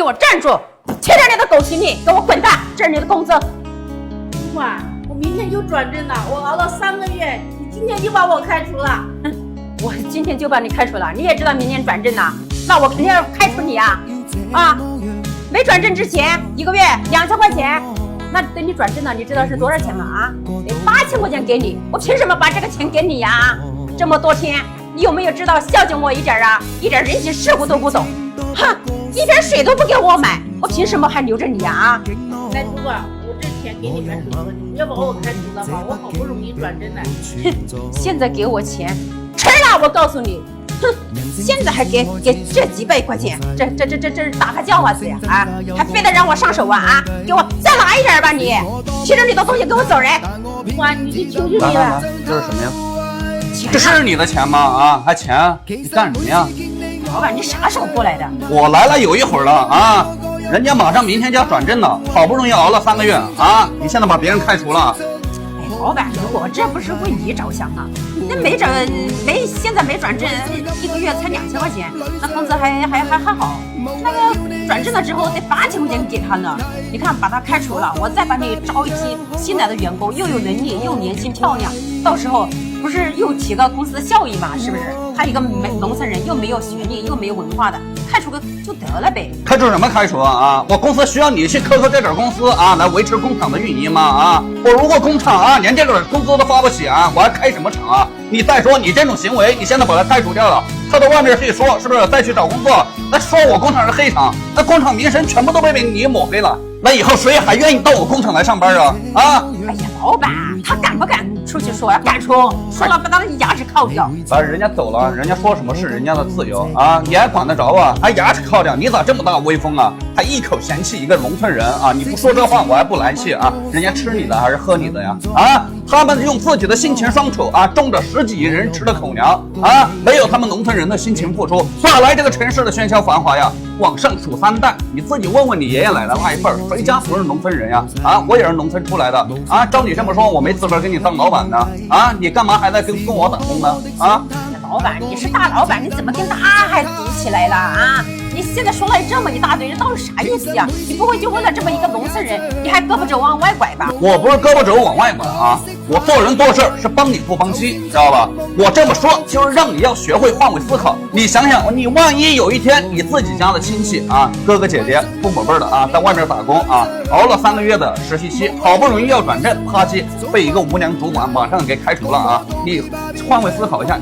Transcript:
给我站住！切点你的狗屁命，给我滚蛋！这是你的工资。主管，我明天就转正了，我熬了3个月，你今天就把我开除了。我今天就把你开除了，你也知道明年转正了，那我肯定要开除你啊！啊，没转正之前1个月2000块钱，那等你转正了，你知道是多少钱吗？啊，得8000块钱给你，我凭什么把这个钱给你呀？这么多天，你有没有知道孝敬我一点啊？一点人情世故都不懂，哼，一点水都不给我买，我凭什么还留着你呀？来，主管，我这钱给你们收着，你不要把我开除了嘛，我好不容易转正了。哼，现在给我钱，吃了！我告诉你，哼，现在还给这几百块钱，这是打发叫唤子呀啊！还非得让我上手啊！给我再拿一点吧你！提着你的东西给我走人！主管，你求求你了。这是什么呀？这是你的钱吗？啊，还钱？你干什么呀？老板，你啥时候过来的？我来了有一会儿了啊，人家马上明天就要转正了，好不容易熬了3个月啊，你现在把别人开除了。老板，我这不是为你着想啊！那现在没转正，1个月才2000块钱，那工资还好。那个转正了之后得8000块钱给他呢。你看，把他开除了，我再把你招一批新来的员工，又有能力又年轻漂亮，到时候不是又提高公司的效益嘛？是不是？他一个农村人，又没有学历，又没有文化的，开除个就得了呗。开除什么开除啊？我公司需要你去克扣这点工资啊，来维持工厂的运营吗？啊，我如果工厂啊连这个工资都发不起啊，我还开什么厂啊？你再说你这种行为，你现在把他开除掉了，他到外面去说是不是？再去找工作，那说我工厂是黑厂，那工厂名声全部都被你抹黑了。那以后谁还愿意到我工厂来上班啊？啊！哎呀，老板，他敢不敢出去说呀？敢说了把他的牙齿靠掉。反正人家走了，人家说什么是人家的自由啊，你还管得着啊？还牙齿靠掉，你咋这么大威风啊？还一口嫌弃一个农村人啊！你不说这话我还不来气啊！人家吃你的还是喝你的呀？啊！他们用自己的辛勤双手啊，种着10几亿人吃的口粮啊，没有他们农村人的辛勤付出，哪来这个城市的喧嚣繁华呀？往上数3代，你自己问问你爷爷奶奶那一辈儿，谁家不是农村人呀？啊，我也是农村出来的啊！照你这么说，我没资格给你当老板呢啊！你干嘛还在跟我打工呢？啊！老板，你是大老板，你怎么跟他还比起来了啊？你现在说了这么一大堆，这到底啥意思呀？你不会就为了这么一个农村人，你还胳膊肘往外拐吧？我不是胳膊肘往外拐啊，我做人做事是帮你不帮亲，知道吧？我这么说就是让你要学会换位思考。你想想，你万一有一天你自己家的亲戚啊，哥哥姐姐、父母辈的啊，在外面打工啊，熬了3个月的实习期，好不容易要转正，啪叽被一个无良主管马上给开除了啊！你换位思考一下。